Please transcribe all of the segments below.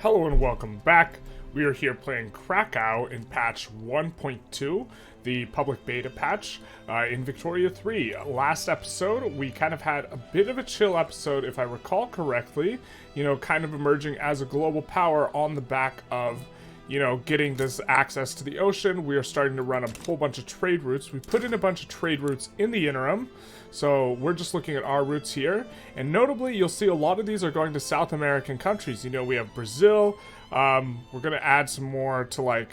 Hello and welcome back. We are here playing Krakow in patch 1.2, the public beta patch, in Victoria 3. Last episode, we kind of had a bit of a chill episode, if I recall correctly, kind of emerging as a global power on the back of, getting this access to the ocean. We are starting to run a whole bunch of trade routes. We put in a bunch of trade routes in the interim, so we're just looking at our routes here. And notably, you'll see a lot of these are going to South American countries. We have Brazil. We're going to add some more to like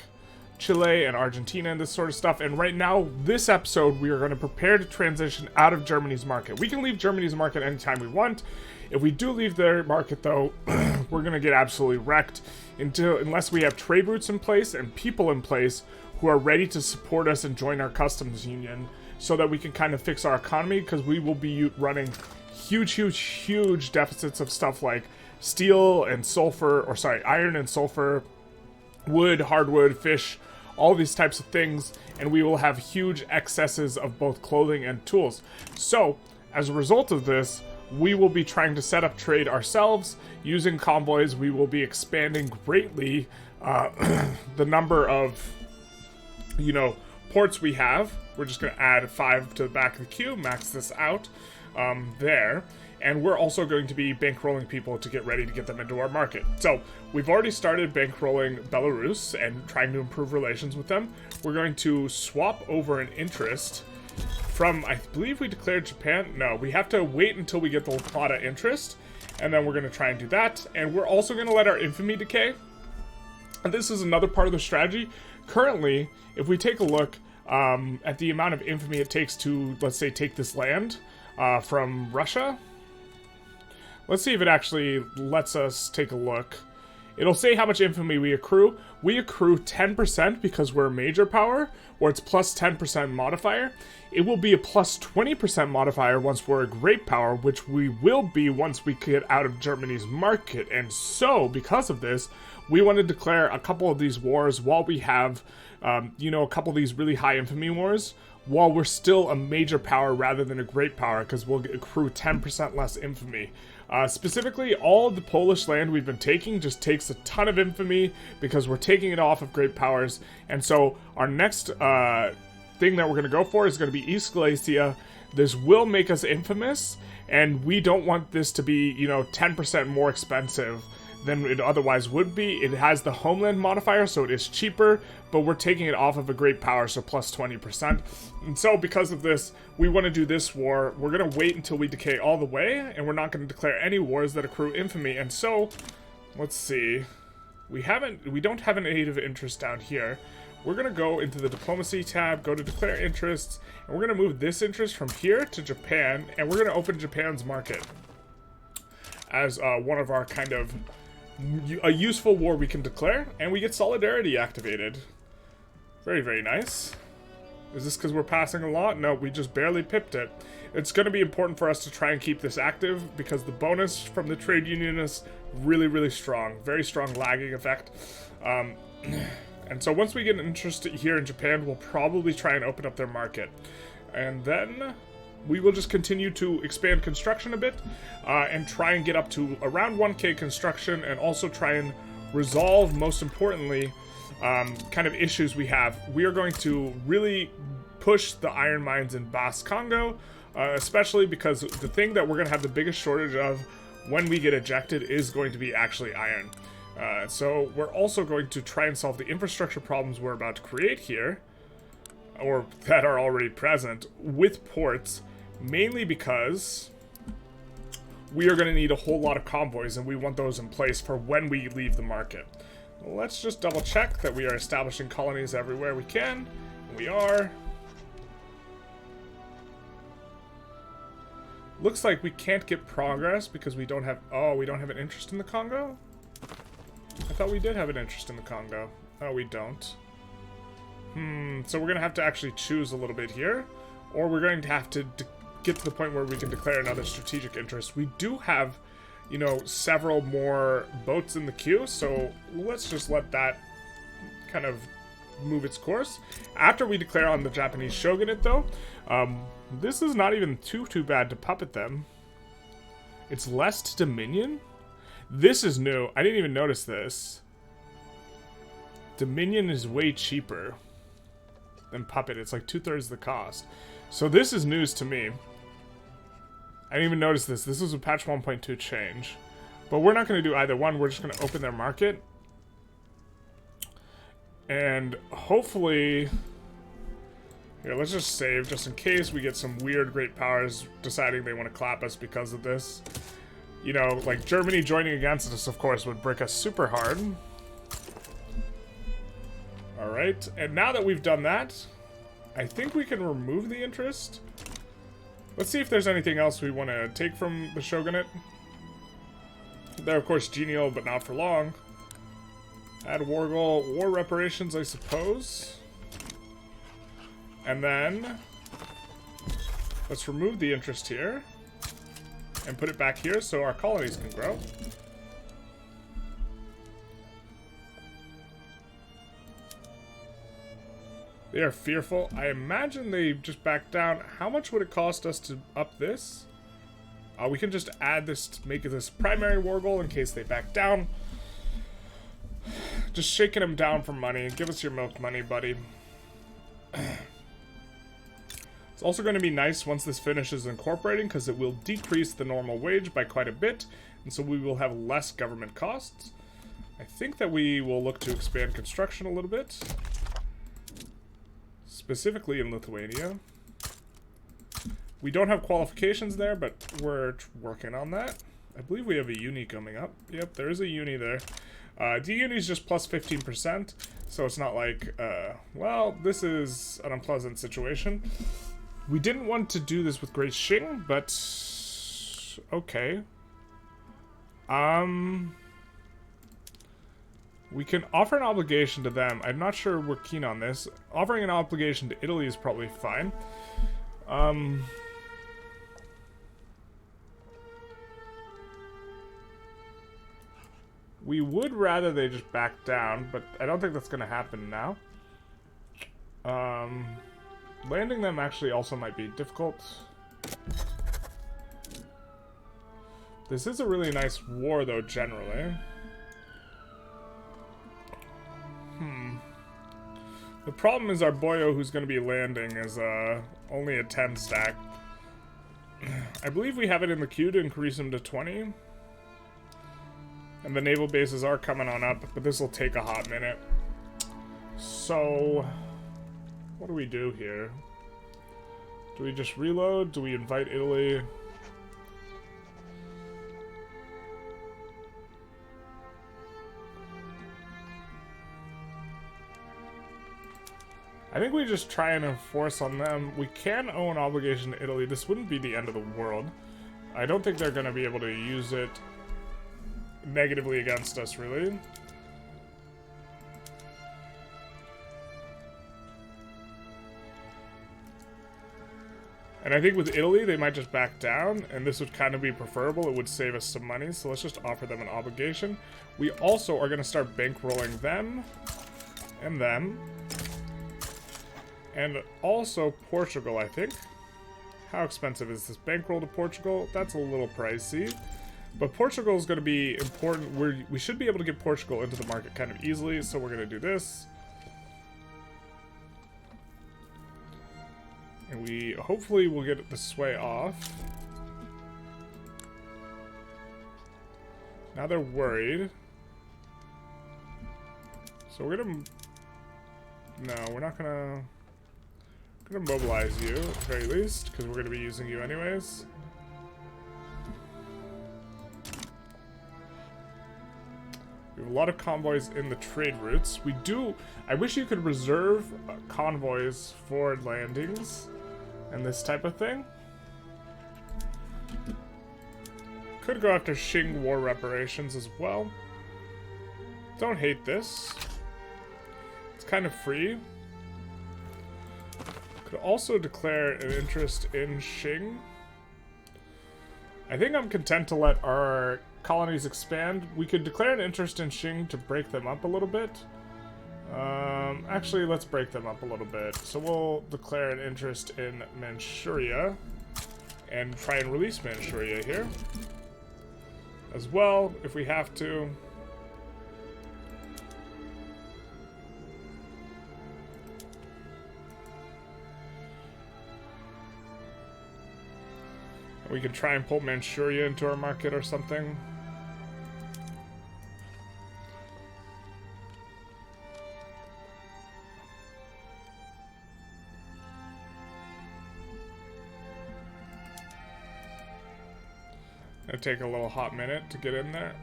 Chile and Argentina and this sort of stuff. And right now, this episode, we are going to prepare to transition out of Germany's market. We can leave Germany's market anytime we want. If we do leave their market, though, we're going to get absolutely wrecked unless we have trade routes in place and people in place who are ready to support us and join our customs union so that we can kind of fix our economy, because we will be running huge deficits of stuff like steel and sulfur, iron and sulfur, wood, hardwood, fish, all these types of things, and we will have huge excesses of both clothing and tools. So, as a result of this, we will be trying to set up trade ourselves. Using convoys, we will be expanding greatly the number of, ports we have. We're just going to add 5 to the back of the queue, max this out there. And we're also going to be bankrolling people to get ready to get them into our market. So, we've already started bankrolling Belarus and trying to improve relations with them. We're going to swap over an interest from, I believe we declared Japan. No, we have to wait until we get the La Plata interest, and then we're going to try and do that. And we're also going to let our infamy decay. And this is another part of the strategy. Currently, if we take a look at the amount of infamy it takes to, let's say, take this land from Russia. Let's see if it actually lets us take a look. It'll say how much infamy we accrue. We accrue 10% because we're a major power, or it's plus 10% modifier. It will be a plus 20% modifier once we're a great power, which we will be once we get out of Germany's market. And so, because of this, we want to declare a couple of these wars while we have, a couple of these really high infamy wars, while we're still a major power rather than a great power, because we'll accrue 10% less infamy. Specifically, all of the Polish land we've been taking just takes a ton of infamy because we're taking it off of great powers. And so our next thing that we're going to go for is going to be East Galicia. This will make us infamous, and we don't want this to be, 10% more expensive than it otherwise would be. It has the homeland modifier, so it is cheaper, but we're taking it off of a great power, so plus 20%. And so because of this, we want to do this war. We're going to wait until we decay all the way, and we're not going to declare any wars that accrue infamy. And so, let's see. We don't have a native interest down here. We're going to go into the diplomacy tab, go to declare interests, and we're going to move this interest from here to Japan, and we're going to open Japan's market as one of our kind of a useful war we can declare, and we get solidarity activated. Very nice. Is this because we're passing a lot? No, we just barely pipped it. It's going to be important for us to try and keep this active because the bonus from the trade union is really strong. Very strong lagging effect. And so once we get an interest here in Japan, we'll probably try and open up their market. And then we will just continue to expand construction a bit and try and get up to around 1k construction, and also try and resolve, most importantly, kind of issues we have. We are going to really push the iron mines in Bas Congo, especially because the thing that we're going to have the biggest shortage of when we get ejected is going to be actually iron. So we're also going to try and solve the infrastructure problems we're about to create here, or that are already present, with ports, mainly because we are going to need a whole lot of convoys, and we want those in place for when we leave the market. Let's just double check that we are establishing colonies everywhere we can. We are. Looks like we can't get progress because we don't have an interest in the Congo? I thought we did have an interest in the Congo. Oh, we don't. So we're going to have to actually choose a little bit here, or we're going to have to get to the point where we can declare another strategic interest. We do have, several more boats in the queue, so let's just let that kind of move its course. After we declare on the Japanese Shogunate, though, this is not even too bad to puppet them. It's less to Dominion. This is new. I didn't even notice this. Dominion is way cheaper than Puppet. It's like 2/3 the cost. So this is news to me. I didn't even notice this. This was a patch 1.2 change. But we're not going to do either one. We're just going to open their market. And hopefully... Here, let's just save, just in case we get some weird great powers deciding they want to clap us because of this. You know, like Germany joining against us, of course, would break us super hard. Alright, and now that we've done that, I think we can remove the interest. Let's see if there's anything else we want to take from the Shogunate. They're, of course, genial, but not for long. Add war goal, war reparations, I suppose. And then, let's remove the interest here. And put it back here so our colonies can grow. They are fearful. I imagine they just backed down. How much would it cost us to up this? We can just add this to make this primary war goal in case they back down. Just shaking them down for money. Give us your milk money, buddy. It's also going to be nice once this finishes incorporating because it will decrease the normal wage by quite a bit. And so we will have less government costs. I think that we will look to expand construction a little bit. Specifically in Lithuania. We don't have qualifications there, but we're working on that. I believe we have a uni coming up. Yep, there is a uni there. D-uni is just plus 15%, so it's not like, well, this is an unpleasant situation. We didn't want to do this with Great Qing, but okay. We can offer an obligation to them. I'm not sure we're keen on this. Offering an obligation to Italy is probably fine. We would rather they just back down, but I don't think that's going to happen now. Landing them actually also might be difficult. This is a really nice war, though, generally. The problem is our boyo who's going to be landing is only a 10 stack. I believe we have it in the queue to increase him to 20. And the naval bases are coming on up, but this will take a hot minute. So, what do we do here? Do we just reload? Do we invite Italy? I think we just try and enforce on them. We can owe an obligation to Italy. This wouldn't be the end of the world. I don't think they're going to be able to use it negatively against us, really. And I think with Italy, they might just back down, and this would kind of be preferable. It would save us some money, so let's just offer them an obligation. We also are going to start bankrolling them, and them, and also Portugal, I think. How expensive is this bankroll to Portugal? That's a little pricey. But Portugal is going to be important. We should be able to get Portugal into the market kind of easily, so we're going to do this. And we hopefully will get the sway off. Now they're worried. So we're gonna... No, we're not gonna... We're gonna mobilize you, at the very least, because we're gonna be using you anyways. We have a lot of convoys in the trade routes. We do... I wish you could reserve convoys for landings and this type of thing. Could go after Qing war reparations as well. Don't hate this. It's kind of free. Could also declare an interest in Qing. I think I'm content to let our colonies expand. We could declare an interest in Qing to break them up a little bit. Actually, let's break them up a little bit. So we'll declare an interest in Manchuria and try and release Manchuria here. as well if we have to. We can try and pull Manchuria into our market or something. It'll take a little hot minute to get in there.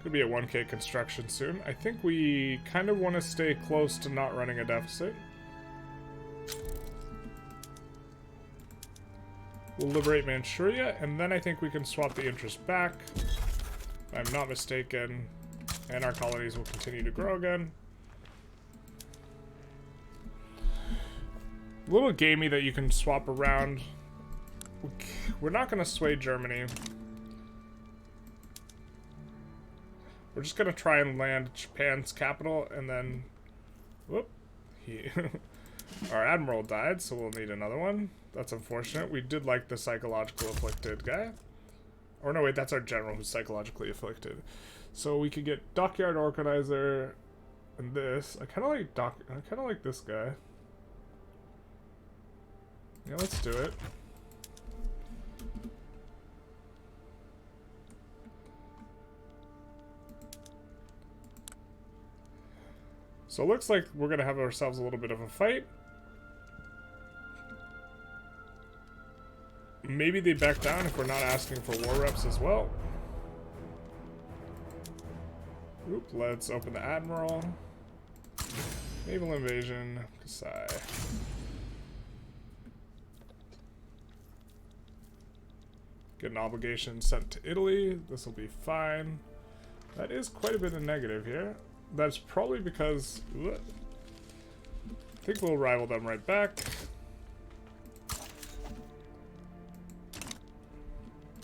Could be a 1K construction soon. I think we kind of want to stay close to not running a deficit. We'll liberate Manchuria, and then I think we can swap the interest back, if I'm not mistaken, and our colonies will continue to grow again. A little gamey that you can swap around. We're not going to sway Germany. We're just going to try and land Japan's capital, and then... Whoop. Our admiral died, so we'll need another one. That's unfortunate. We did like the psychological afflicted guy. Or no, wait, that's our general who's psychologically afflicted. So we could get dockyard organizer and this. I kind of like this guy. Yeah, let's do it. So it looks like we're gonna have ourselves a little bit of a fight. Maybe they back down if we're not asking for war reps as well. Oop, let's open the Admiral. Naval invasion, Kasai. Get an obligation sent to Italy. This will be fine. That is quite a bit of negative here. That's probably because... I think we'll rival them right back.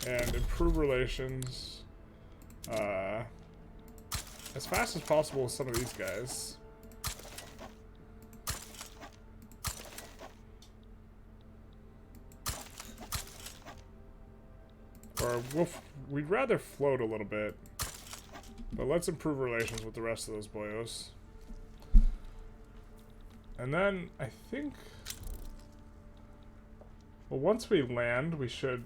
And improve relations as fast as possible with some of these guys. Or we'd rather float a little bit. But let's improve relations with the rest of those boyos. And then I think... Well, once we land, we should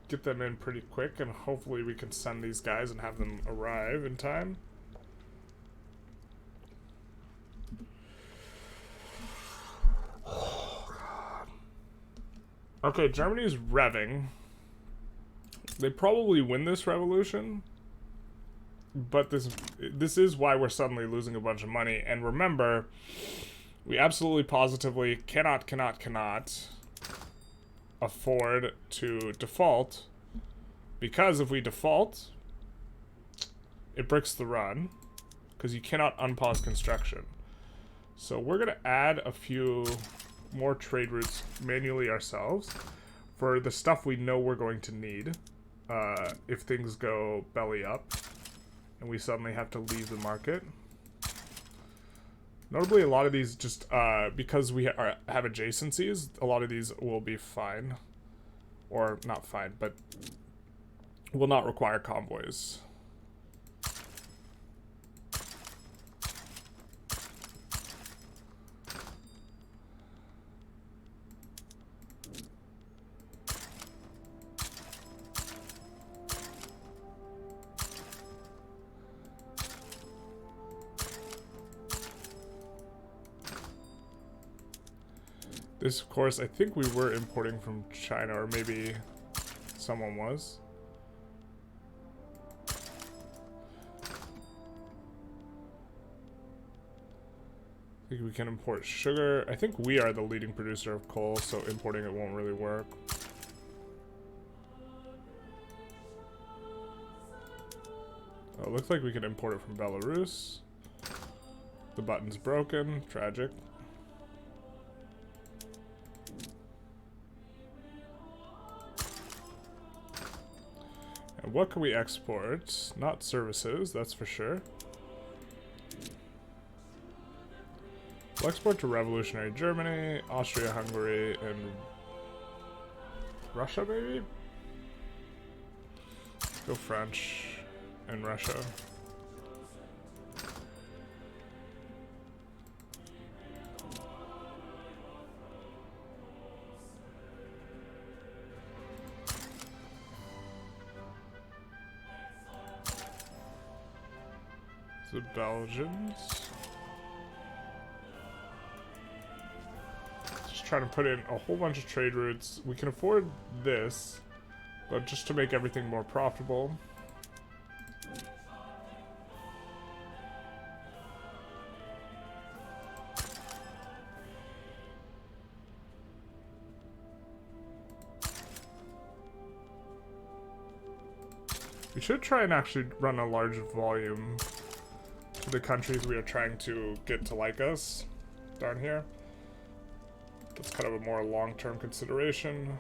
get them in pretty quick, and hopefully we can send these guys and have them arrive in time. Oh, God. Okay, Germany's revving. They probably win this revolution, but this is why we're suddenly losing a bunch of money. And remember, we absolutely positively cannot afford to default, because if we default, it breaks the run, because you cannot unpause construction. So we're going to add a few more trade routes manually ourselves for the stuff we know we're going to need if things go belly up and we suddenly have to leave the market. Notably, a lot of these just, because we have adjacencies, a lot of these will be fine. Or, not fine, but will not require convoys. This, of course, I think we were importing from China, or maybe someone was. I think we can import sugar. I think we are the leading producer of coal, so importing it won't really work. Oh, it looks like we can import it from Belarus. The button's broken. Tragic. What can we export? Not services, that's for sure. We'll export to revolutionary Germany, Austria, Hungary, and Russia, maybe? Go French and Russia. The Belgians. Just trying to put in a whole bunch of trade routes. We can afford this, but just to make everything more profitable. We should try and actually run a large volume to the countries we are trying to get to like us down here. That's kind of a more long-term consideration.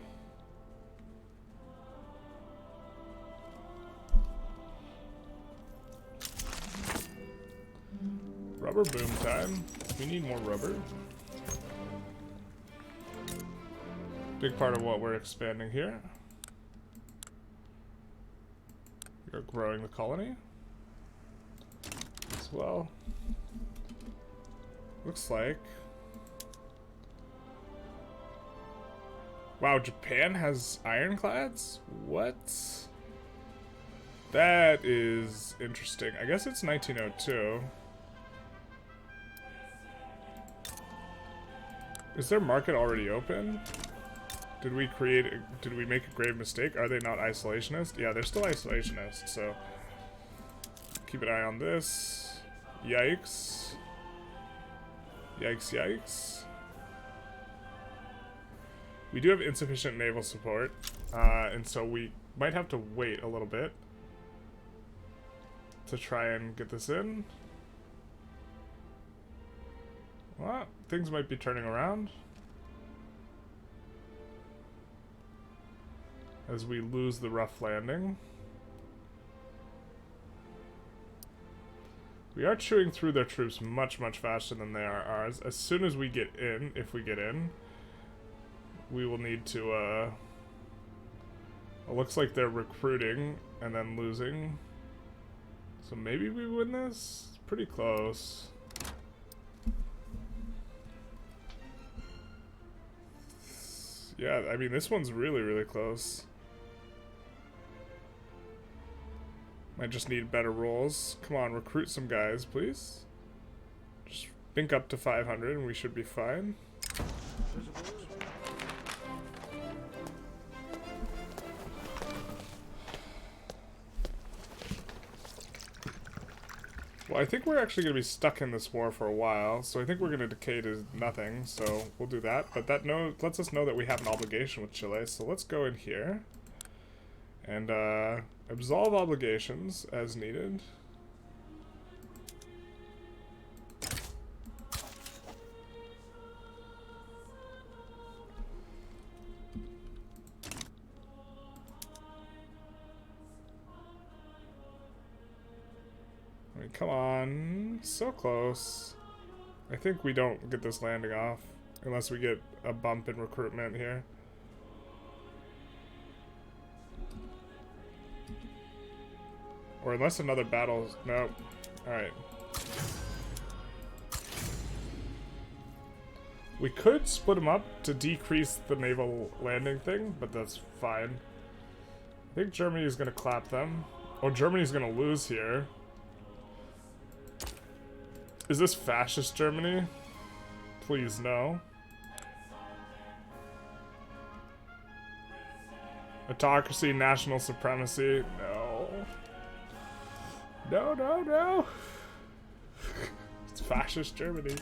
Rubber boom time. We need more rubber. Big part of what we're expanding here. We are growing the colony as well. Looks like. Wow, Japan has ironclads? What? That is interesting. I guess it's 1902. Is their market already open? Did we make a grave mistake? Are they not isolationist? Yeah, they're still isolationist, so keep an eye on this. Yikes. Yikes, yikes. We do have insufficient naval support, and so we might have to wait a little bit to try and get this in. Well, things might be turning around as we lose the rough landing. We are chewing through their troops much, much faster than they are ours. As soon as we get in, if we get in, we will need to, it looks like they're recruiting and then losing. So maybe we win this? It's pretty close. Yeah, I mean, this one's really, really close. Might just need better rolls. Come on, recruit some guys, please. Just think up to 500 and we should be fine. Well, I think we're actually going to be stuck in this war for a while, so I think we're going to decay to nothing, so we'll do that. But that lets us know that we have an obligation with Chile, so let's go in here and absolve obligations as needed. I mean, come on, so close. I think we don't get this landing off unless we get a bump in recruitment here. Or unless another battle... Nope. Alright. We could split them up to decrease the naval landing thing, but that's fine. I think Germany is going to clap them. Oh, Germany's going to lose here. Is this fascist Germany? Please, no. Autocracy, national supremacy. No. No, no, no. It's fascist Germany.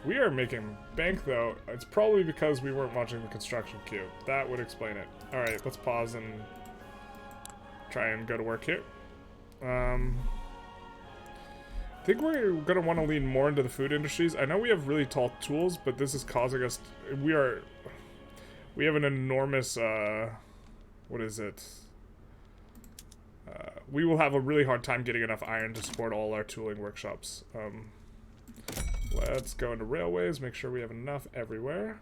We are making bank, though. It's probably because we weren't watching the construction queue. That would explain it. Alright, let's pause and try and go to work here. I think we're going to want to lean more into the food industries. I know we have really tall tools, but this is causing us... We have an enormous... what is it? We will have a really hard time getting enough iron to support all our tooling workshops. Let's go into railways, make sure we have enough everywhere.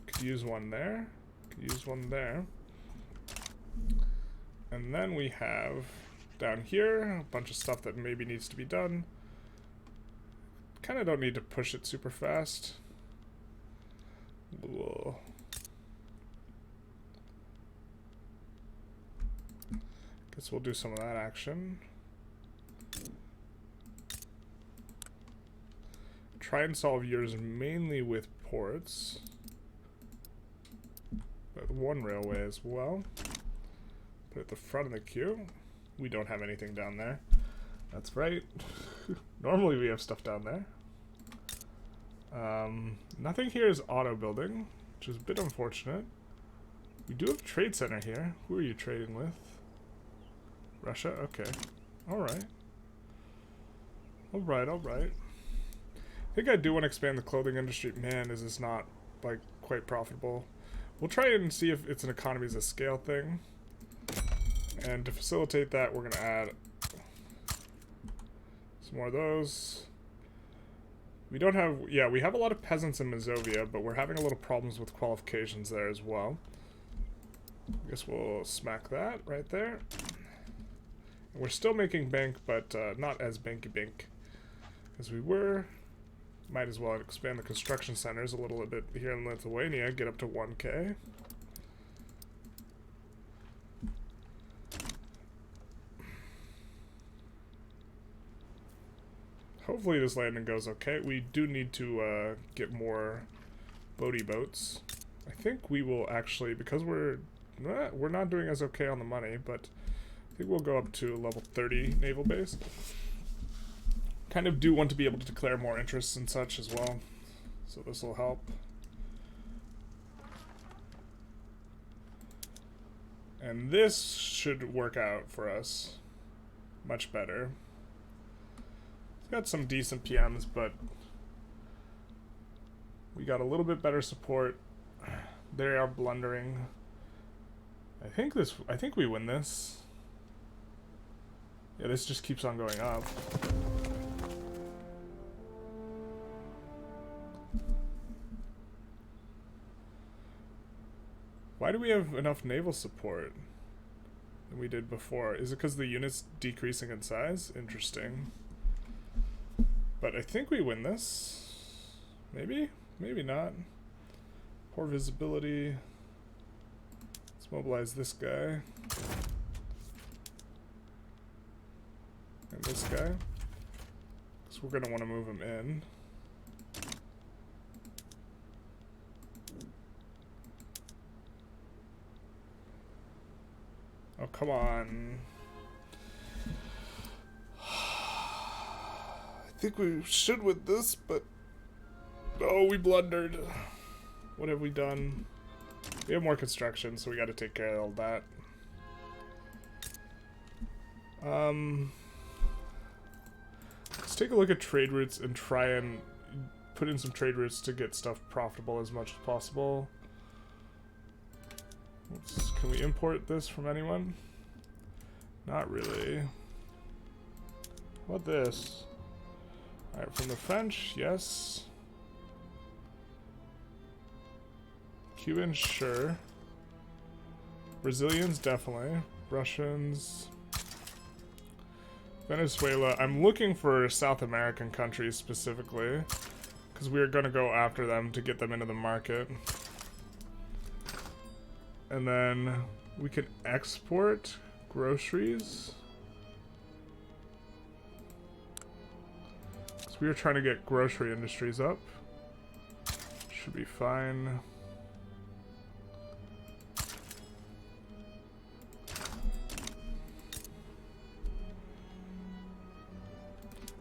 Could use one there. Could use one there. And then we have down here a bunch of stuff that maybe needs to be done. Kind of don't need to push it super fast. Whoa. Guess we'll do some of that action. Try and solve yours mainly with ports. But one railway as well. Put it at the front of the queue. We don't have anything down there. That's right. Normally we have stuff down there. Nothing here is auto building, which is a bit unfortunate. We do have a trade center here. Who are you trading with? Russia? Okay. Alright. Alright, alright. I think I do want to expand the clothing industry. Man, is this not, like, quite profitable. We'll try and see if it's an economies of scale thing. And to facilitate that, we're going to add some more of those. We don't have... Yeah, we have a lot of peasants in Mazovia, but we're having a little problems with qualifications there as well. I guess we'll smack that right there. We're still making bank, but not as banky-bank as we were. Might as well expand the construction centers a little bit here in Lithuania, get up to 1K. Hopefully this landing goes okay. We do need to get more boaty boats. I think we will actually, because we're not doing as okay on the money, but I think we'll go up to level 30 naval base. Kind of do want to be able to declare more interests and such as well, so this will help. And this should work out for us much better. It's got some decent PMs, but we got a little bit better support. They are blundering. I think we win this. Yeah, this just keeps on going up. Why do we have enough naval support than we did before? Is it because the unit's decreasing in size? Interesting. But I think we win this. Maybe? Maybe not. Poor visibility. Let's mobilize this guy. And this guy. Because we're going to want to move him in. Oh, come on. I think we should with this, but... Oh, we blundered. What have we done? We have more construction, so we gotta take care of all that. Let's take a look at trade routes and try and put in some trade routes to get stuff profitable as much as possible. Can we import this from anyone? Not really. How about this? Alright, from the French, yes. Cubans, sure. Brazilians, definitely. Russians. Venezuela. I'm looking for South American countries specifically, because we are going to go after them to get them into the market. And then we can export groceries. So we are trying to get grocery industries up. Should be fine.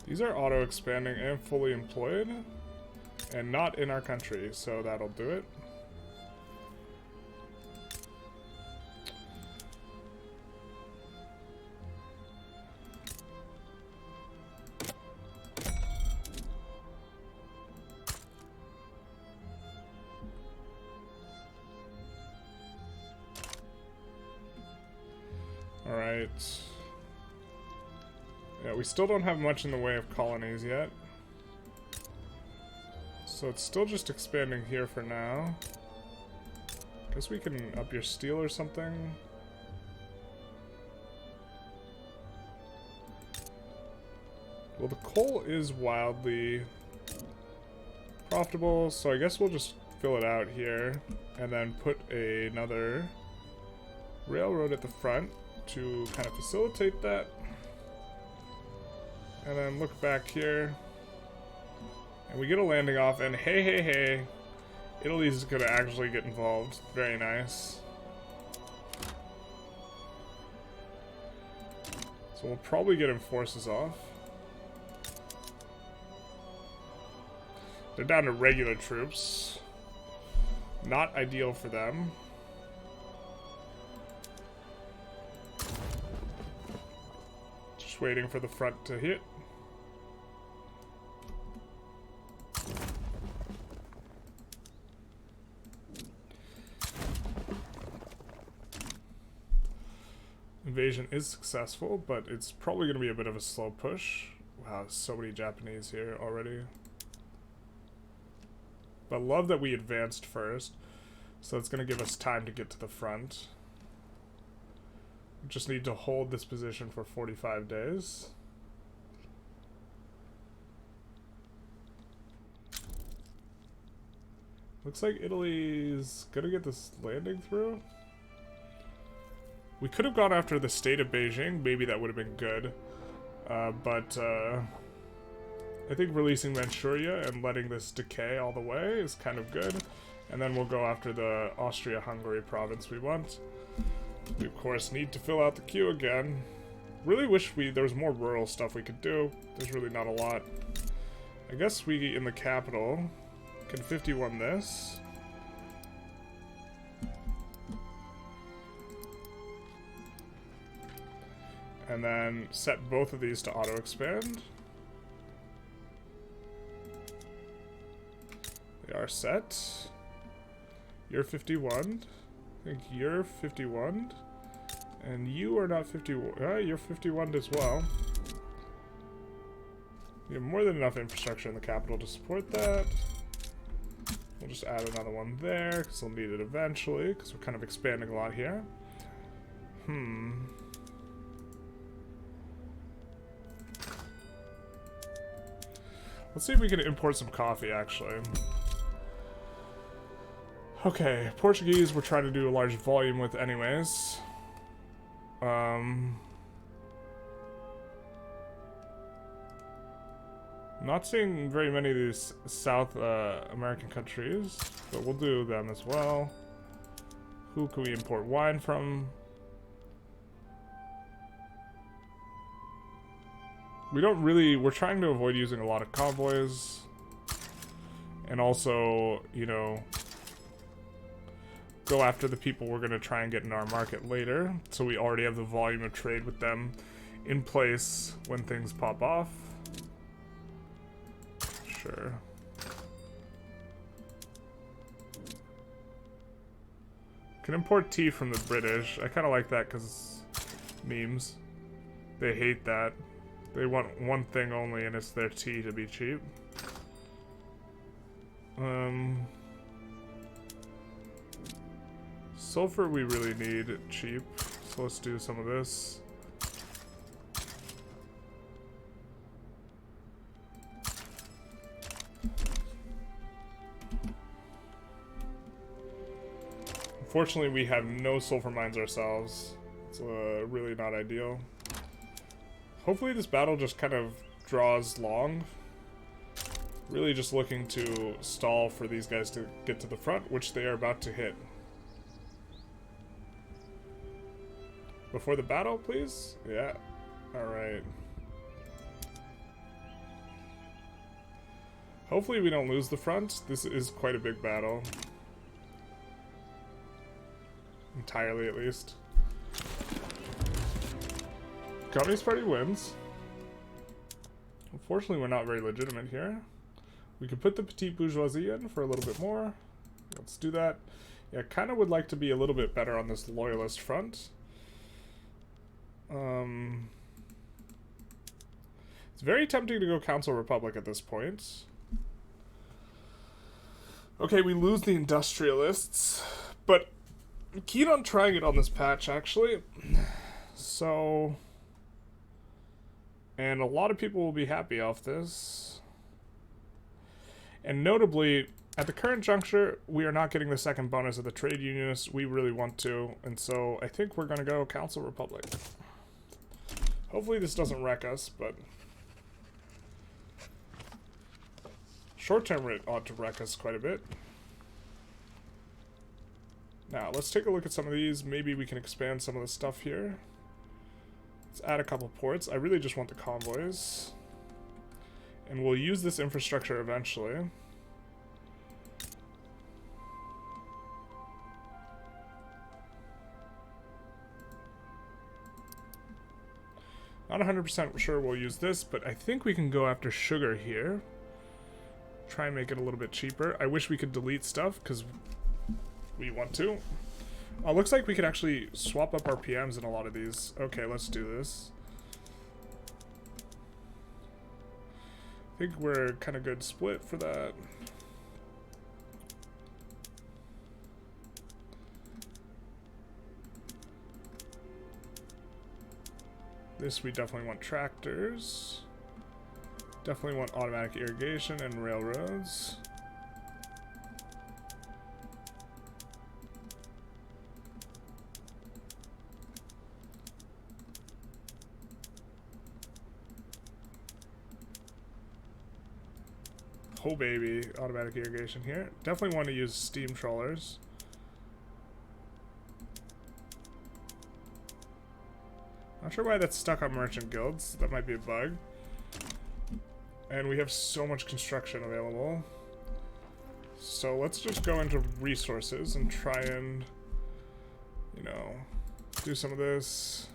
These are auto-expanding and fully employed, and not in our country, so that'll do it. Alright. Yeah, we still don't have much in the way of colonies yet. So it's still just expanding here for now. Guess we can up your steel or something. Well, the coal is wildly profitable, so I guess we'll just fill it out here and then put another railroad at the front to kind of facilitate that. And then look back here. And we get a landing off, and hey, Italy's gonna actually get involved. Very nice. So we'll probably get him forces off. They're down to regular troops. Not ideal for them. Just waiting for the front to hit. Invasion is successful, but it's probably going to be a bit of a slow push. Wow, so many Japanese here already. But love that we advanced first, so it's going to give us time to get to the front. We just need to hold this position for 45 days. Looks like Italy's going to get this landing through. We could have gone after the state of Beijing. Maybe that would have been good. But I think releasing Manchuria and letting this decay all the way is kind of good. And then we'll go after the Austria-Hungary province we want. We, of course, need to fill out the queue again. Really wish there was more rural stuff we could do. There's really not a lot. I guess we, in the capital, can 51 this. And then set both of these to auto-expand. They are set. You're 51. I think you're 51. And you are not 51. You're 51 as well. You have more than enough infrastructure in the capital to support that. We'll just add another one there, because we'll need it eventually, because we're kind of expanding a lot here. Let's see if we can import some coffee, actually. Okay, Portuguese we're trying to do a large volume with anyways. Not seeing very many of these South American countries, but we'll do them as well. Who can we import wine from? We don't really, we're trying to avoid using a lot of convoys. And also, you know, go after the people we're going to try and get in our market later. So we already have the volume of trade with them in place when things pop off. Sure. Can import tea from the British. I kind of like that because memes. They hate that. They want one thing only, and it's their tea to be cheap. Sulfur we really need cheap, so let's do some of this. Unfortunately, we have no sulfur mines ourselves. It's really not ideal. Hopefully this battle just kind of draws long. Really just looking to stall for these guys to get to the front, which they are about to hit. Before the battle, please? Yeah. Alright. Hopefully we don't lose the front. This is quite a big battle. Entirely, at least. Communist Party wins. Unfortunately, we're not very legitimate here. We could put the petite bourgeoisie in for a little bit more. Let's do that. Yeah, kind of would like to be a little bit better on this loyalist front. It's very tempting to go Council Republic at this point. Okay, we lose the Industrialists, but I'm keen on trying it on this patch, actually. So... And a lot of people will be happy off this. And notably, at the current juncture, we are not getting the second bonus of the trade unionists. We really want to, and so I think we're going to go Council Republic. Hopefully this doesn't wreck us, but short-term it ought to wreck us quite a bit. Now, let's take a look at some of these. Maybe we can expand some of the stuff here. Let's add a couple ports. I really just want the convoys. And we'll use this infrastructure eventually. Not 100% sure we'll use this, but I think we can go after sugar here. Try and make it a little bit cheaper. I wish we could delete stuff, because we want to. Oh, looks like we could actually swap up our PMs in a lot of these. Okay, let's do this. I think we're kind of good split for that. This we definitely want tractors. Definitely want automatic irrigation and railroads. Oh baby, automatic irrigation here. Definitely want to use steam trawlers. Not sure why that's stuck on merchant guilds. That might be a bug. And we have so much construction available. So let's just go into resources and try and, you know, do some of this.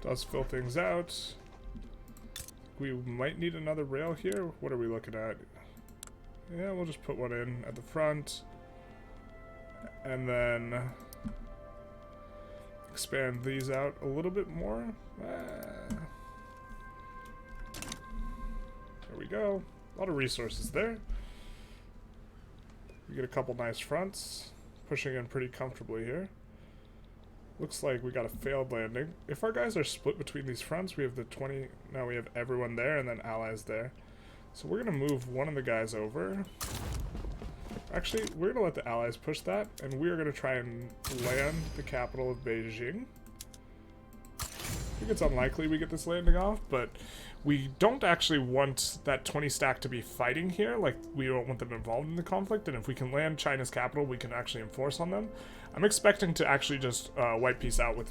Does fill things out. We might need another rail here. What are we looking at? Yeah, we'll just put one in at the front. And then expand these out a little bit more. There we go. A lot of resources there. We get a couple nice fronts. Pushing in pretty comfortably here. Looks like we got a failed landing. If our guys are split between these fronts, we have the 20... Now we have everyone there and then allies there. So we're going to move one of the guys over. Actually, we're going to let the allies push that, and we're going to try and land the capital of Beijing. I think it's unlikely we get this landing off, but we don't actually want that 20 stack to be fighting here. Like, we don't want them involved in the conflict, and if we can land China's capital, we can actually enforce on them. I'm expecting to actually just wipe peace out with,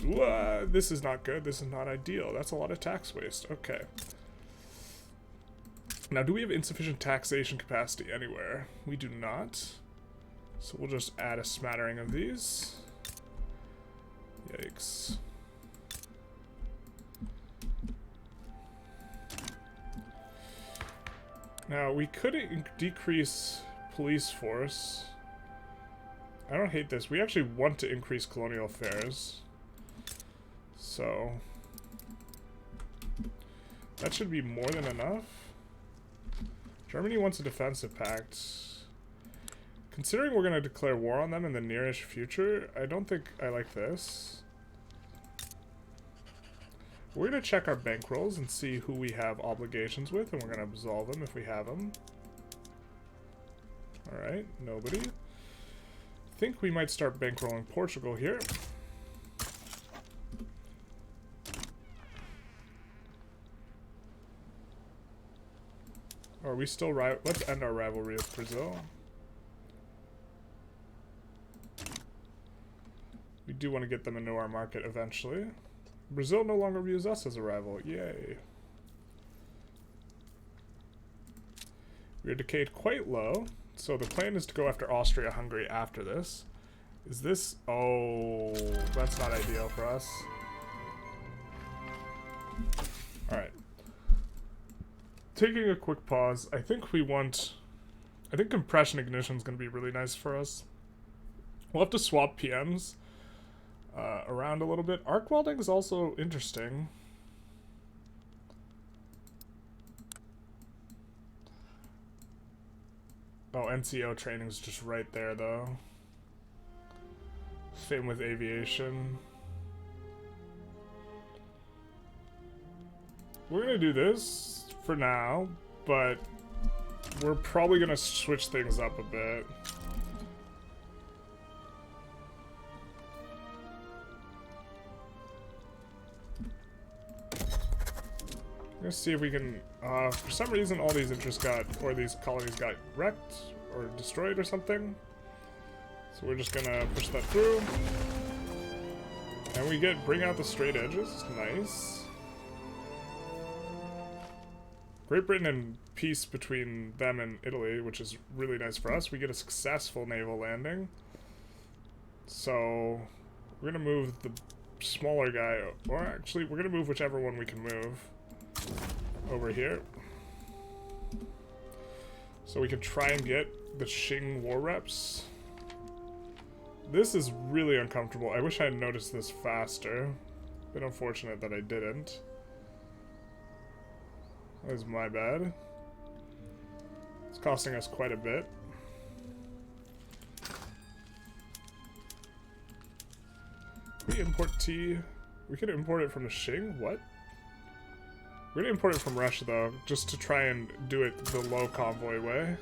this is not good, this is not ideal. That's a lot of tax waste. Okay. Now, do we have insufficient taxation capacity anywhere? We do not. So we'll just add a smattering of these. Yikes. Now, we could decrease police force. I don't hate this. We actually want to increase colonial affairs. So that should be more than enough. Germany wants a defensive pact. Considering we're going to declare war on them in the nearish future, I don't think I like this. We're going to check our bankrolls and see who we have obligations with, and we're going to absolve them if we have them. Alright, nobody. I think we might start bankrolling Portugal here. Are we still let's end our rivalry with Brazil. We do want to get them into our market eventually. Brazil no longer views us as a rival. Yay. We are decayed quite low. So the plan is to go after Austria-Hungary after this. Is this... Oh, that's not ideal for us. Alright. Taking a quick pause. I think compression ignition is going to be really nice for us. We'll have to swap PMs. around a little bit. Arc welding is also interesting. Oh, NCO training is just right there, though. Same with aviation. We're gonna do this for now, but we're probably gonna switch things up a bit. Let's see if we can, for some reason all these interests got, or these colonies got wrecked or destroyed or something. So we're just gonna push that through. And we bring out the straight edges, nice. Great Britain and peace between them and Italy, which is really nice for us. We get a successful naval landing. So we're gonna move the smaller guy, or actually we're gonna move whichever one we can move over here, so we can try and get the Qing war reps. This is really uncomfortable. I wish I had noticed this faster. Been unfortunate that I didn't. That was my bad. It's costing us quite a bit. We import tea. We could import it from the Qing? What? We're gonna import it from Russia, though, just to try and do it the low convoy way.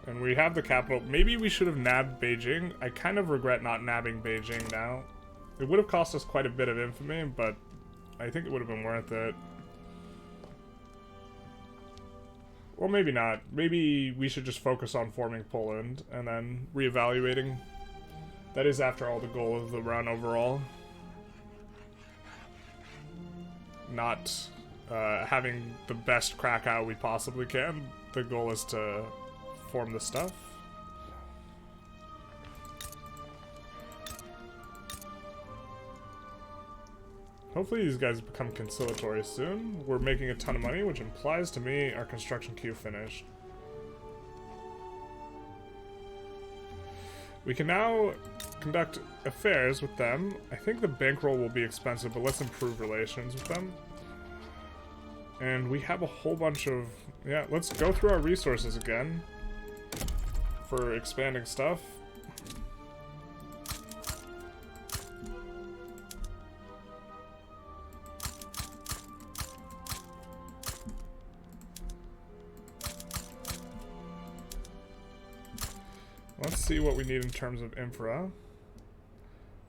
And we have the capital. Maybe we should have nabbed Beijing. I kind of regret not nabbing Beijing now. It would have cost us quite a bit of infamy, but I think it would have been worth it. Well, maybe not. Maybe we should just focus on forming Poland and then reevaluating. That is, after all, the goal of the run overall. Not having the best Krakow we possibly can. The goal is to form the stuff. Hopefully these guys become conciliatory soon. We're making a ton of money, which implies to me our construction queue finished. We can now conduct affairs with them. I think the bankroll will be expensive, but let's improve relations with them. And we have a whole bunch of... yeah, let's go through our resources again for expanding stuff. Let's see what we need in terms of infra.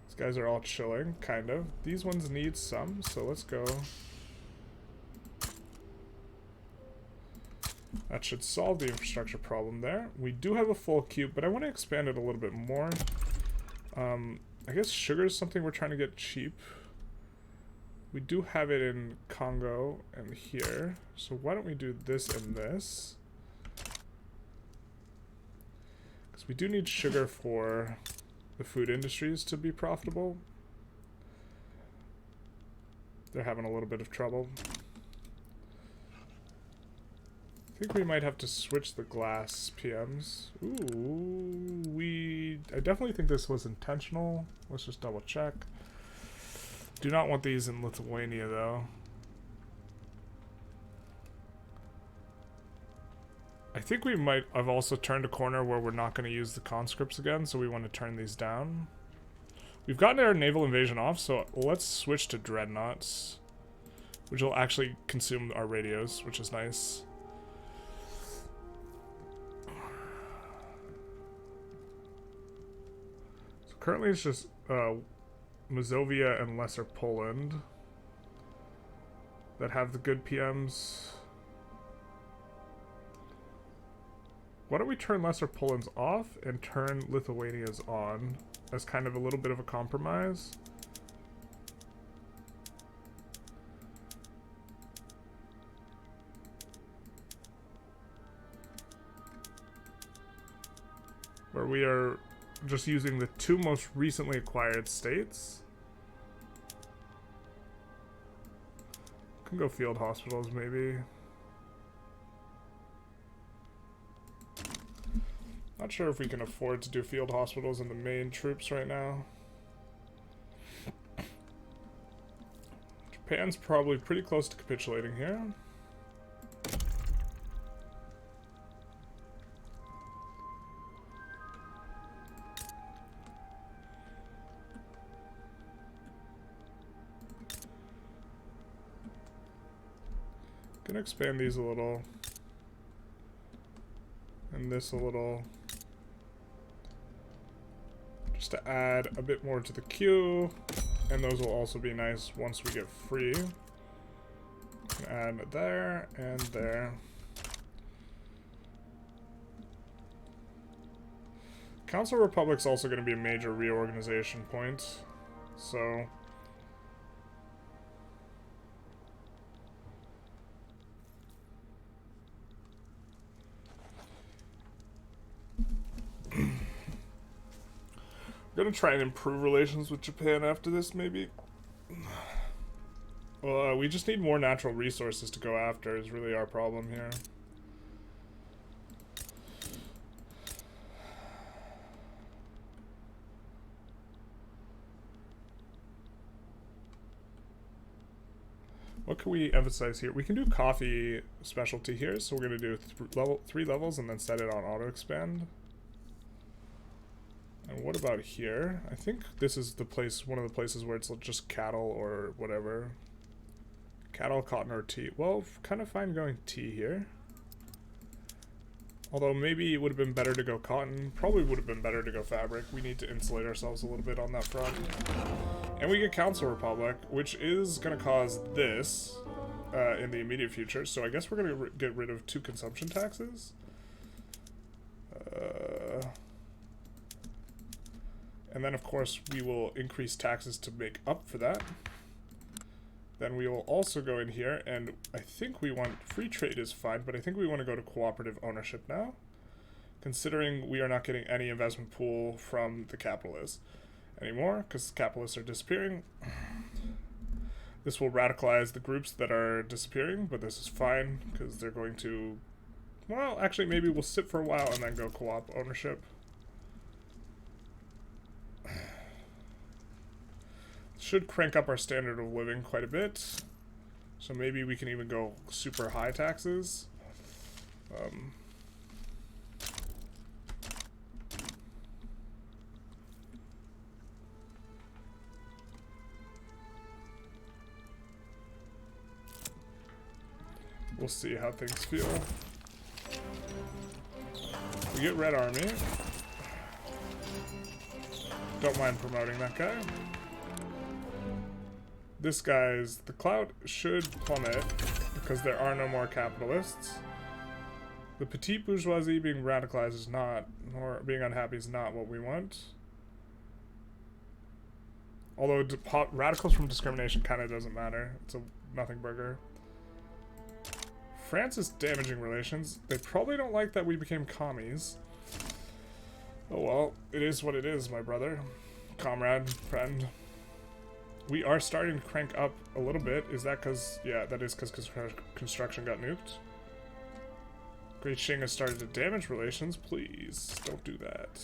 These guys are all chilling, kind of. These ones need some, so let's go. That should solve the infrastructure problem there. We do have a full cube, but I want to expand it a little bit more. I guess sugar is something we're trying to get cheap. We do have it in Congo and here, so why don't we do this and this? We do need sugar for the food industries to be profitable. They're having a little bit of trouble. I think we might have to switch the glass PMs. Ooh, I definitely think this was intentional. Let's just double check. Do not want these in Lithuania, though. I think we might have also turned a corner where we're not going to use the conscripts again, so we want to turn these down. We've gotten our naval invasion off, so let's switch to dreadnoughts, which will actually consume our radios, which is nice. So currently it's just Mazovia and Lesser Poland that have the good PMs. Why don't we turn Lesser Poland's off and turn Lithuania's on as kind of a little bit of a compromise? Where we are just using the two most recently acquired states. can go field hospitals, maybe. Not sure if we can afford to do field hospitals in the main troops right now. Japan's probably pretty close to capitulating here. Gonna expand these a little. And this a little. Just to add a bit more to the queue. And those will also be nice once we get free. Add there and there. Council Republic's also going to be a major reorganization point. So I'm gonna try and improve relations with Japan after this, maybe. Well, we just need more natural resources to go after is really our problem here. What can we emphasize here? We can do coffee specialty here, so we're gonna do three levels and then set it on auto expand. And what about here? I think this is the place, one of the places where it's just cattle or whatever. Cattle, cotton, or tea. Well, kind of fine going tea here. Although maybe it would have been better to go cotton. Probably would have been better to go fabric. We need to insulate ourselves a little bit on that front. And we get Council Republic, which is going to cause this in the immediate future. So I guess we're going to get rid of 2 consumption taxes. And then, of course, we will increase taxes to make up for that. Then we will also go in here, and I think we want... Free trade is fine, but I think we want to go to cooperative ownership now, considering we are not getting any investment pool from the capitalists anymore, because the capitalists are disappearing. This will radicalize the groups that are disappearing, but this is fine, because they're going to... Well, actually, maybe we'll sit for a while and then go co-op ownership. Should crank up our standard of living quite a bit. So maybe we can even go super high taxes. We'll see how things feel. We get Red Army. Don't mind promoting that guy. This guy's... The clout should plummet because there are no more capitalists. The petite bourgeoisie being radicalized is not, or being unhappy is not what we want. Although radicals from discrimination kind of doesn't matter. It's a nothing burger. France is damaging relations. They probably don't like that we became commies. Oh well, it is what it is, my brother. Comrade, friend. We are starting to crank up a little bit. Is that because... Yeah, that is because construction got nuked. Great Qing has started to damage relations. Please, don't do that.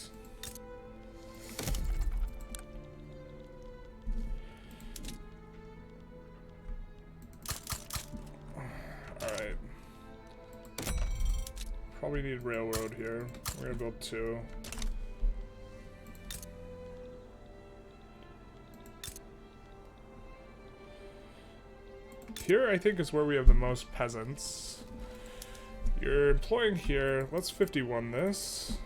Alright. Probably need railroad here. We're gonna build 2. Here, I think, is where we have the most peasants. You're employing here. Let's 51 this.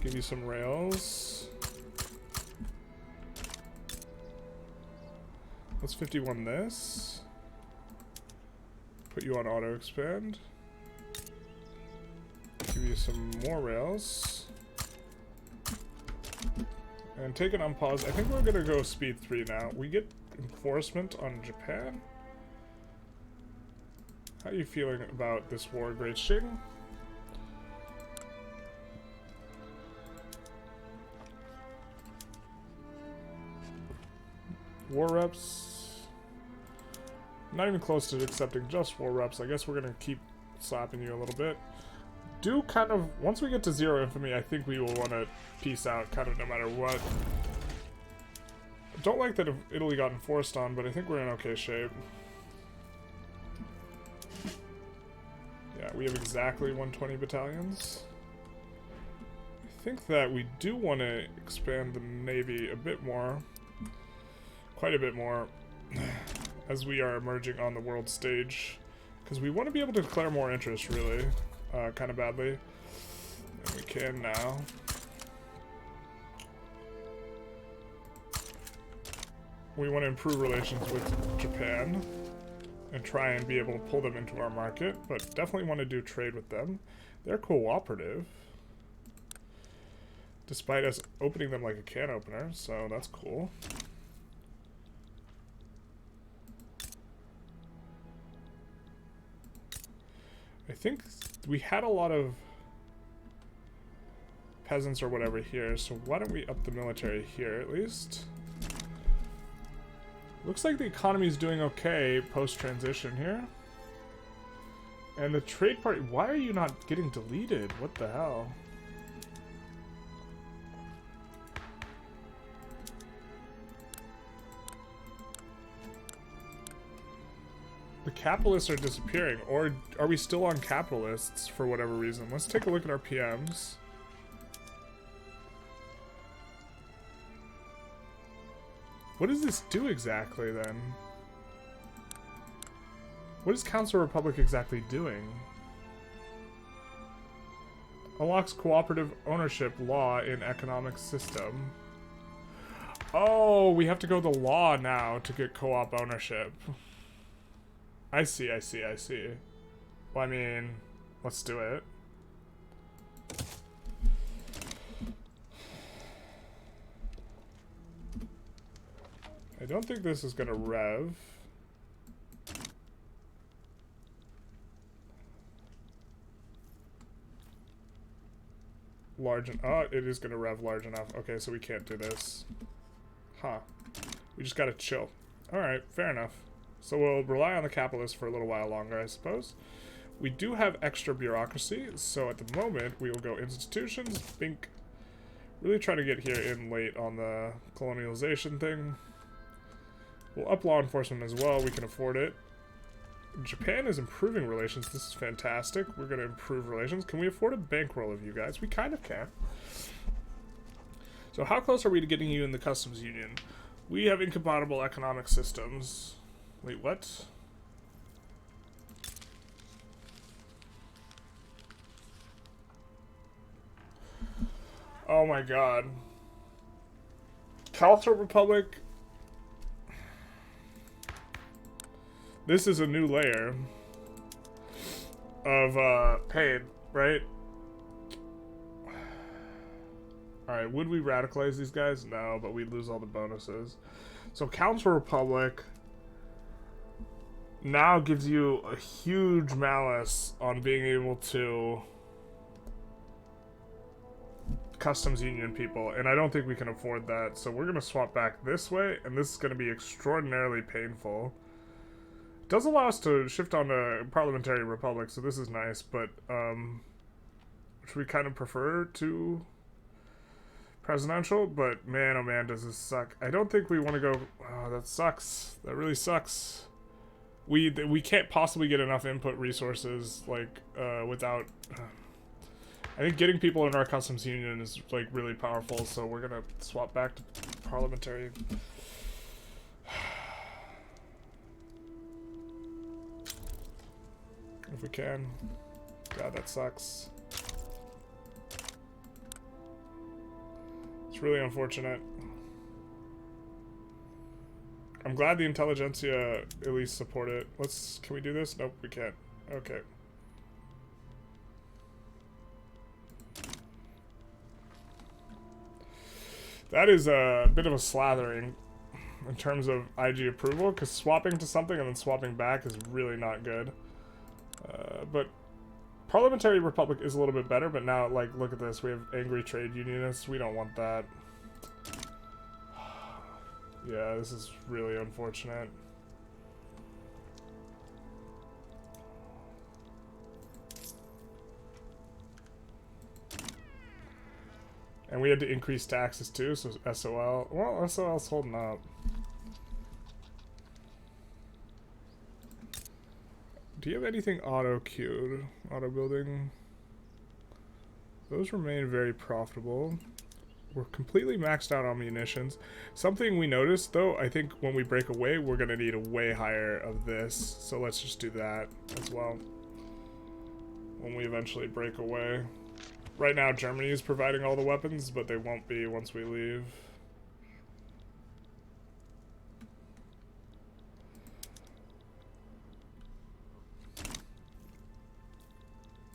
Give you some rails. Let's 51 this. Put you on auto expand. Give you some more rails. And take an unpause. I think we're gonna go speed 3 now. We get enforcement on Japan. How are you feeling about this war, Great Qing? War reps. Not even close to accepting just 4 reps. I guess we're gonna keep slapping you a little bit. Do kind of, once we get to 0 infamy, I think we will want to peace out kind of no matter what. Don't like that Italy got enforced on, but I think we're in okay shape. Yeah, we have exactly 120 battalions. I think that we do want to expand the Navy a bit more. Quite a bit more. As we are emerging on the world stage. Because we want to be able to declare more interest, really. Kind of badly. And we can now. We want to improve relations with Japan. And try and be able to pull them into our market. But definitely want to do trade with them. They're cooperative. Despite us opening them like a can opener. So that's cool. I think we had a lot of peasants or whatever here, so why don't we up the military here at least? Looks like the economy is doing okay post-transition here. And the trade party, why are you not getting deleted? What the hell? The capitalists are disappearing, or are we still on capitalists for whatever reason? Let's take a look at our PMs. What does this do exactly then? What is Council Republic exactly doing? Unlocks cooperative ownership law in economic system. Oh, we have to go the law now to get co-op ownership. I see, I see, I see. Well, I mean, let's do it. I don't think this is gonna rev. Large and oh, it is gonna rev large enough. Okay, so we can't do this. Huh. We just gotta chill. Alright, fair enough. So we'll rely on the capitalists for a little while longer, I suppose. We do have extra bureaucracy, so at the moment we will go institutions, think, really try to get here in late on the colonialization thing. We'll up law enforcement as well, we can afford it. Japan is improving relations, this is fantastic. We're going to improve relations. Can we afford a bankroll of you guys? We kind of can. So how close are we to getting you in the customs union? We have incompatible economic systems. Wait, what? Oh my god. Council Republic. This is a new layer of pain, right? Alright, would we radicalize these guys? No, but we'd lose all the bonuses. So Council Republic now gives you a huge malice on being able to customs union people, and I don't think we can afford that, so we're going to swap back this way, and this is going to be extraordinarily painful. It does allow us to shift on to parliamentary republic, so this is nice, but which we kind of prefer to presidential, but man, oh man, does this suck. I don't think we want to go, oh, that sucks. That really sucks. We can't possibly get enough input resources, like, without... I think getting people in our customs union is, like, really powerful, so we're gonna swap back to parliamentary. If we can. God, that sucks. It's really unfortunate. I'm glad the Intelligentsia at least support it. Can we do this? Nope, we can't. Okay. That is a bit of a slathering in terms of IG approval, because swapping to something and then swapping back is really not good. But Parliamentary Republic is a little bit better, but now, like, look at this. We have angry trade unionists. We don't want that. Yeah, this is really unfortunate. And we had to increase taxes too, so SOL. Well, SOL's holding up. Do you have anything auto-queued? Auto-building? Those remain very profitable. We're completely maxed out on munitions. Something we noticed, though, I think when we break away, we're going to need a way higher of this. So let's just do that as well. When we eventually break away. Right now, Germany is providing all the weapons, but they won't be once we leave.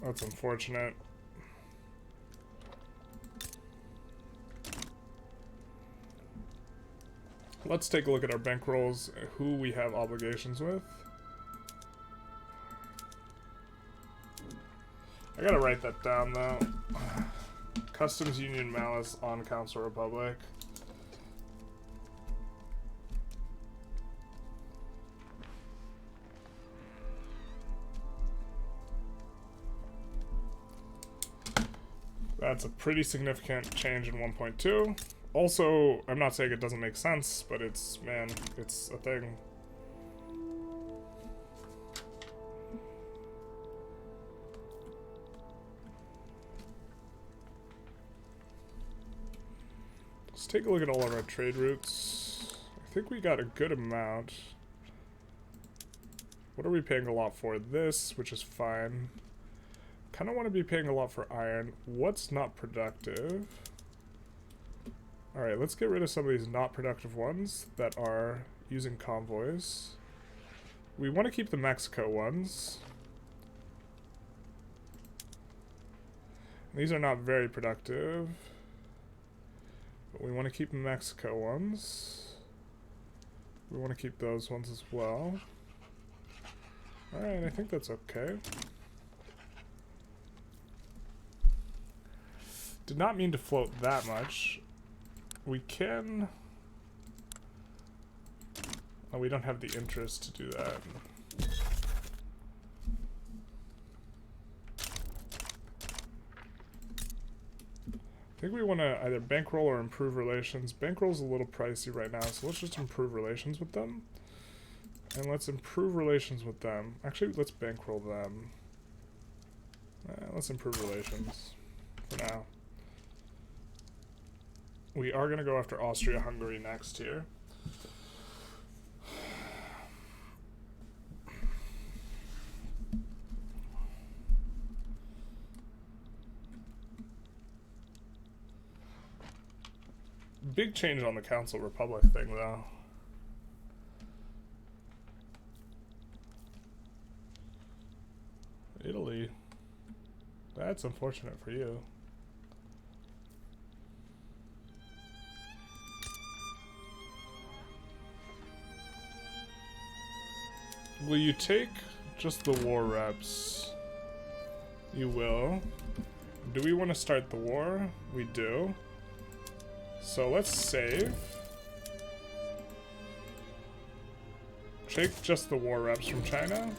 That's unfortunate. Let's take a look at our bankrolls, who we have obligations with. I gotta write that down, though. Customs Union Malice on Council Republic. That's a pretty significant change in 1.2. Also, I'm not saying it doesn't make sense, but it's, man, it's a thing. Let's take a look at all of our trade routes. I think we got a good amount. What are we paying a lot for? This, which is fine. Kind of want to be paying a lot for iron. What's not productive? Alright, let's get rid of some of these not productive ones that are using convoys. We want to keep the Mexico ones. These are not very productive. But we want to keep the Mexico ones. We want to keep those ones as well. Alright, I think that's okay. Did not mean to float that much. We can... Oh, we don't have the interest to do that. I think we want to either bankroll or improve relations. Bankroll's a little pricey right now, so let's just improve relations with them. And let's improve relations with them. Actually, let's bankroll them. Let's improve relations for now. We are going to go after Austria-Hungary next here. Big change on the Council Republic thing, though. Italy. That's unfortunate for you. Will you take just the war reps? You will. Do we want to start the war? We do. So let's save. Take just the war reps from China.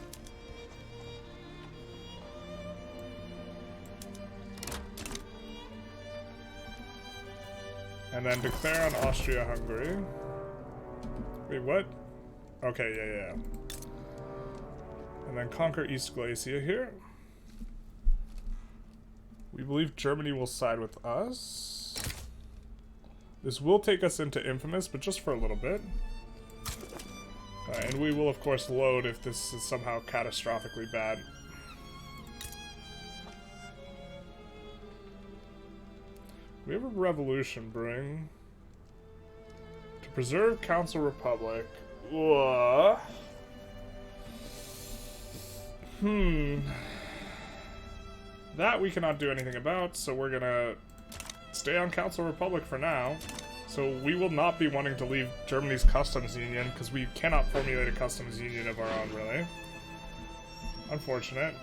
And then declare on Austria-Hungary. Wait, what? Okay, yeah. And then conquer East Glacia here. We believe Germany will side with us. This will take us into Infamous, but just for a little bit. And we will, of course, load if this is somehow catastrophically bad. We have a revolution brewing. To preserve Council Republic. That we cannot do anything about, so we're gonna stay on Council Republic for now. So we will not be wanting to leave Germany's customs union, because we cannot formulate a customs union of our own, really. Unfortunate.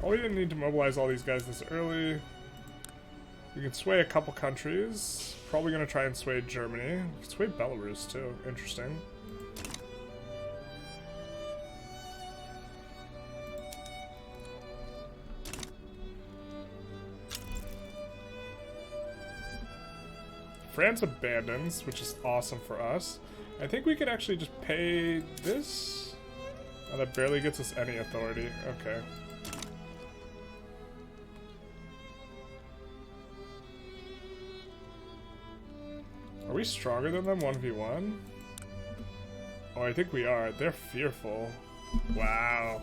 Oh, we didn't need to mobilize all these guys this early. We can sway a couple countries. Probably gonna try and sway Germany. Sway Belarus too. Interesting. France abandons, which is awesome for us. I think we could actually just pay this. Oh, that barely gets us any authority. Okay. Are we stronger than them 1v1? Oh, I think we are. They're fearful. Wow.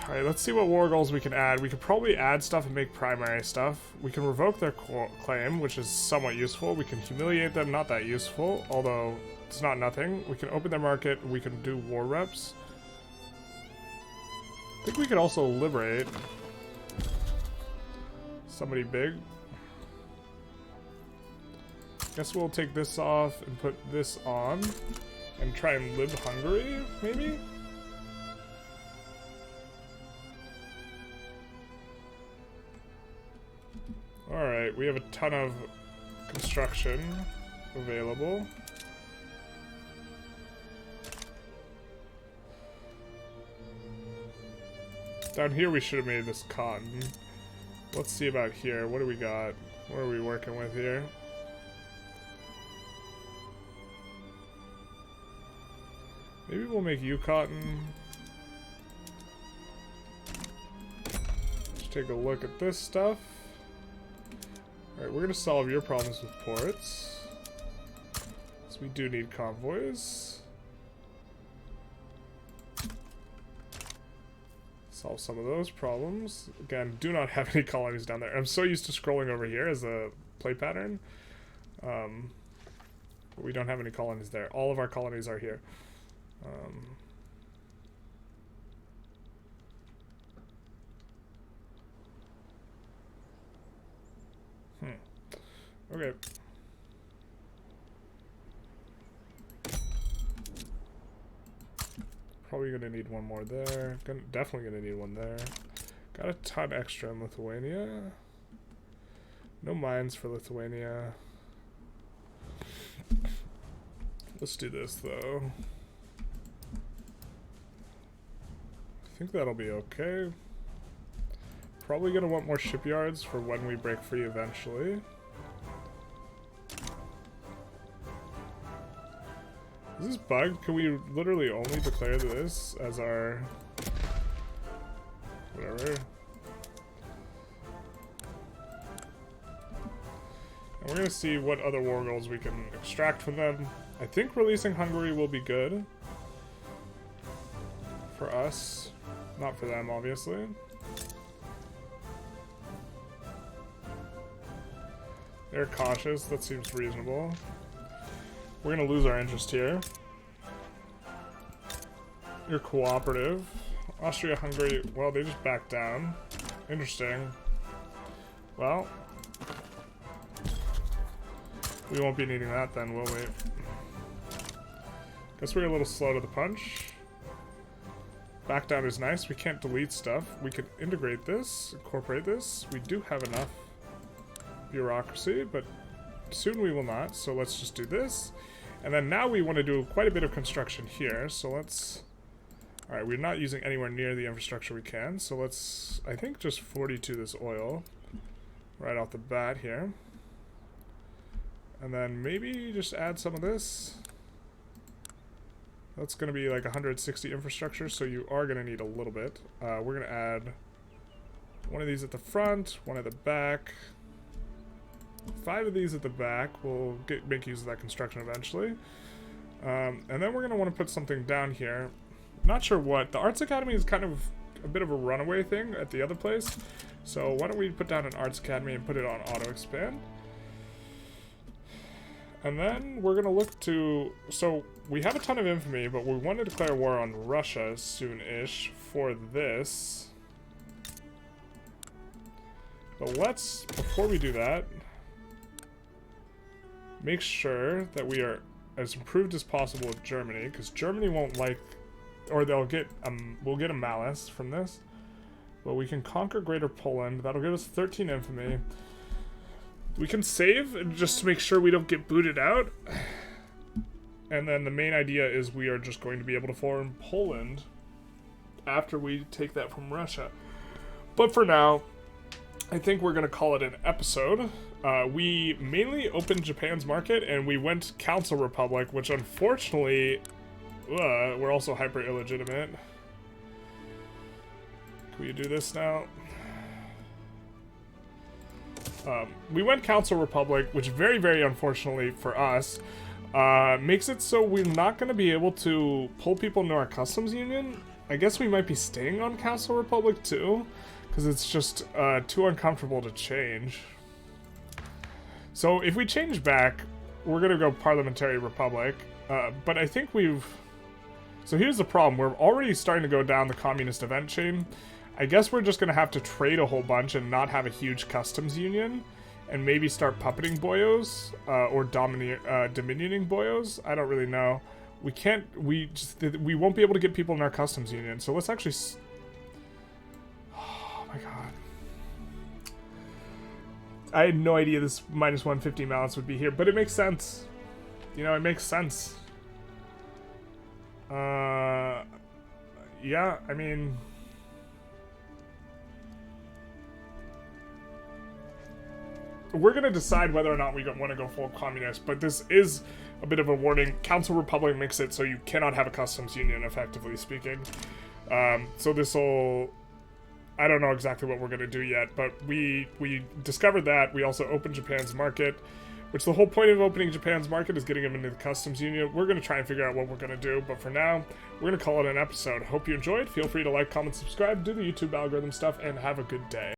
Alright, let's see what war goals we can add. We could probably add stuff and make primary stuff. We can revoke their claim, which is somewhat useful. We can humiliate them, not that useful, although it's not nothing. We can open their market. We can do war reps. I think we could also liberate somebody big. Guess we'll take this off and put this on and try and live Hungary, maybe? Alright, we have a ton of construction available. Down here we should have made this cotton. Let's see about here. What do we got? What are we working with here? Maybe we'll make you cotton. Let's take a look at this stuff. Alright, we're gonna solve your problems with ports. So we do need convoys. Solve some of those problems. Again, do not have any colonies down there. I'm so used to scrolling over here as a play pattern. But we don't have any colonies there. All of our colonies are here. Okay. Probably gonna need one more there. Definitely gonna need one there. Got a ton extra in Lithuania. No mines for Lithuania. Let's do this though. I think that'll be okay. Probably gonna want more shipyards for when we break free eventually. Is this bugged? Can we literally only declare this as our... whatever? And we're gonna see what other war goals we can extract from them. I think releasing Hungary will be good. For us. Not for them, obviously. They're cautious, that seems reasonable. We're gonna lose our interest here. You're cooperative. Austria, Hungary, well, they just backed down. Interesting. Well, we won't be needing that then, will we? Guess we're a little slow to the punch. Back down is nice. We can't delete stuff. We could integrate this, incorporate this. We do have enough bureaucracy, but soon we will not, so let's just do this. And then now we want to do quite a bit of construction here, so let's... Alright, we're not using anywhere near the infrastructure we can, so let's, I think, just 42 this oil right off the bat here. And then maybe just add some of this. That's going to be like 160 infrastructure, so you are going to need a little bit. We're going to add one of these at the front, one at the back. 5 of these at the back. We'll make use of that construction eventually. And then we're going to want to put something down here. Not sure what. The Arts Academy is kind of a bit of a runaway thing at the other place. So why don't we put down an Arts Academy and put it on auto-expand. And then we're going to look to... So we have a ton of infamy, but we want to declare war on Russia soon-ish for this. But let's, before we do that, make sure that we are as improved as possible with Germany, because Germany won't like, or they'll get, we'll get a malice from this. But we can conquer Greater Poland. That'll give us 13 infamy. We can save just to make sure we don't get booted out. And then the main idea is we are just going to be able to form Poland after we take that from Russia. But for now, I think we're going to call it an episode. We mainly opened Japan's market, and we went Council Republic, which unfortunately, we're also hyper illegitimate. Can we do this now? We went Council Republic, which very, very unfortunately for us, makes it so we're not going to be able to pull people into our customs union. I guess we might be staying on Council Republic too, because it's just too uncomfortable to change. So if we change back, we're going to go Parliamentary Republic, but I think we've... So here's the problem. We're already starting to go down the communist event chain. I guess we're just going to have to trade a whole bunch and not have a huge customs union, and maybe start puppeting boyos, or dominioning boyos. I don't really know. We can't, we won't be able to get people in our customs union, so let's actually... Oh my god. I had no idea this minus 150 malice would be here, but it makes sense. You know, it makes sense. Yeah, I mean... We're going to decide whether or not we want to go full communist, but this is a bit of a warning. Council Republic makes it so you cannot have a customs union, effectively speaking. So this will... I don't know exactly what we're going to do yet, but we discovered that. We also opened Japan's market, which the whole point of opening Japan's market is getting them into the customs union. We're going to try and figure out what we're going to do, but for now, we're going to call it an episode. Hope you enjoyed. Feel free to like, comment, subscribe, do the YouTube algorithm stuff, and have a good day.